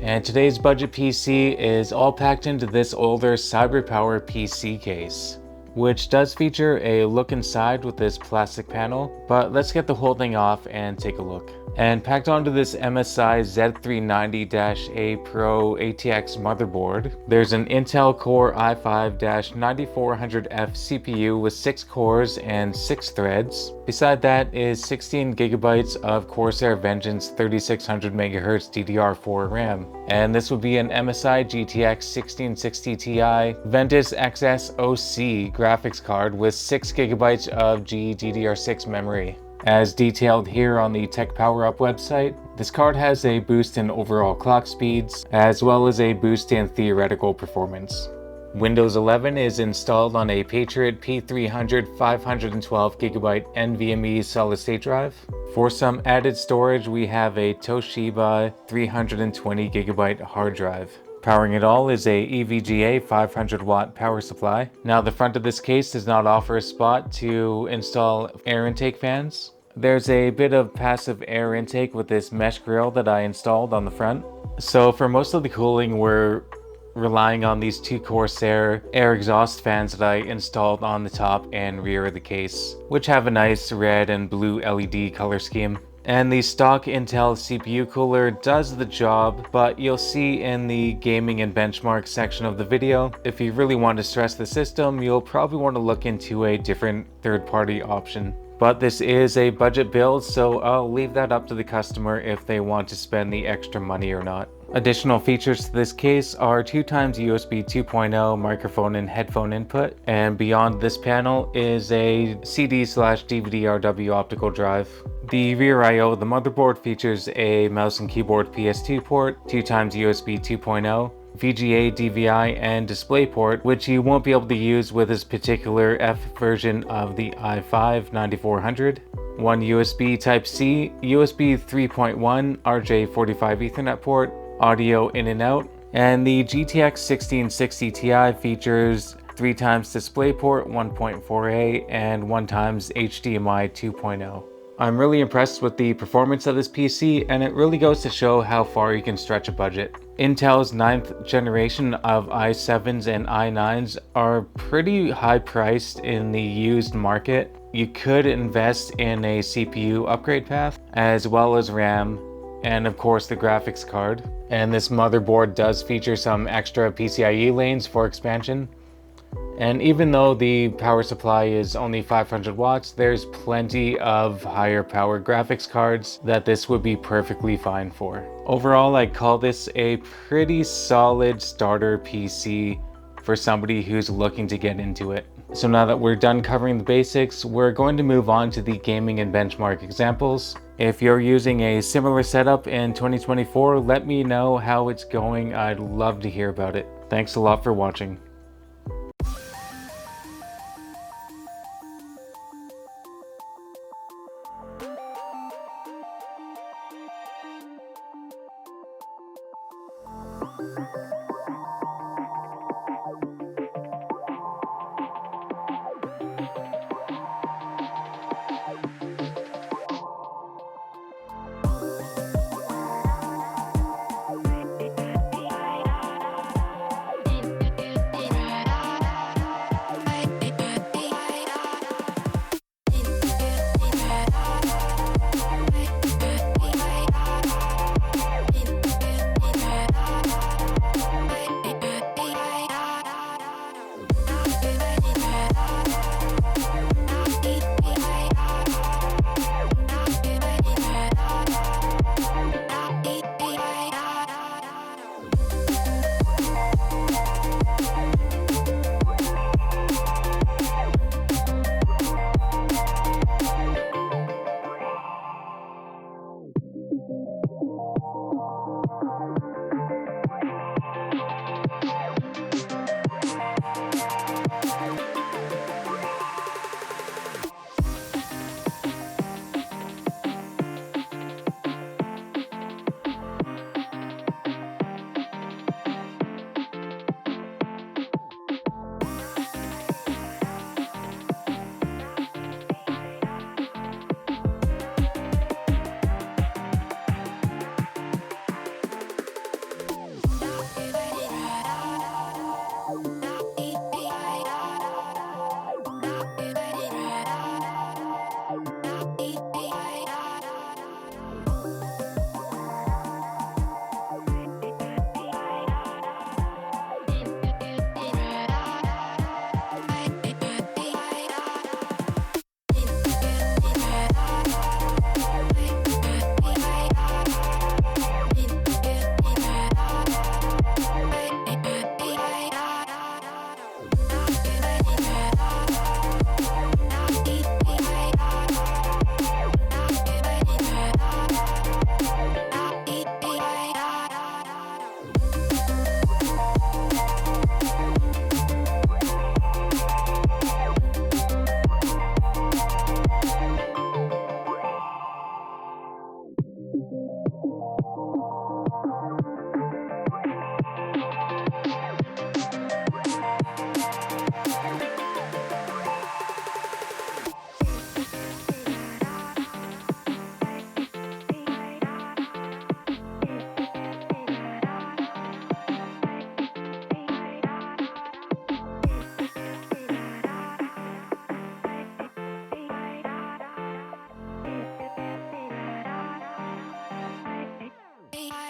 And today's budget PC is all packed into this older CyberpowerPC case, which does feature a look inside with this plastic panel, but let's get the whole thing off and take a look. And packed onto this MSI Z390-A Pro ATX motherboard, there's an Intel Core i5-9400f CPU with 6 cores and 6 threads. Beside that is 16 gigabytes of Corsair Vengeance 3600MHz DDR4 RAM. And this would be an MSI GTX 1660 Ti VENTUS XSoC graphics card with 6 gigabytes of GDDR6 memory. As detailed here on the TechPowerUp website, this card has a boost in overall clock speeds, as well as a boost in theoretical performance. Windows 11 is installed on a Patriot P300 512GB NVMe solid-state drive. For some added storage, we have a Toshiba 320GB hard drive. Powering it all is a EVGA 500-watt power supply. Now, the front of this case does not offer a spot to install air intake fans. There's a bit of passive air intake with this mesh grill that I installed on the front. So for most of the cooling, we're relying on these two Corsair air exhaust fans that I installed on the top and rear of the case, which have a nice red and blue LED color scheme. And the stock Intel CPU cooler does the job, but you'll see in the gaming and benchmark section of the video, if you really want to stress the system, you'll probably want to look into a different third-party option. But this is a budget build, so I'll leave that up to the customer if they want to spend the extra money or not. Additional features to this case are 2x USB 2.0 microphone and headphone input, and beyond this panel is a CD/DVD-RW optical drive. The rear I/O of the motherboard features a mouse and keyboard PS2 port, 2x USB 2.0, VGA, DVI, and DisplayPort, which you won't be able to use with this particular F version of the i5-9400. One USB Type-C, USB 3.1, RJ45 Ethernet port, audio in and out, and the GTX 1660 Ti features 3x DisplayPort 1.4a and 1x HDMI 2.0. I'm really impressed with the performance of this PC, and it really goes to show how far you can stretch a budget. Intel's 9th generation of i7s and i9s are pretty high priced in the used market. You could invest in a CPU upgrade path, as well as RAM, and of course the graphics card. And this motherboard does feature some extra PCIe lanes for expansion. And even though the power supply is only 500 watts, there's plenty of higher power graphics cards that this would be perfectly fine for. Overall, I'd call this a pretty solid starter PC for somebody who's looking to get into it. So now that we're done covering the basics, we're going to move on to the gaming and benchmark examples. If you're using a similar setup in 2024, let me know how it's going. I'd love to hear about it. Thanks a lot for watching. Bye.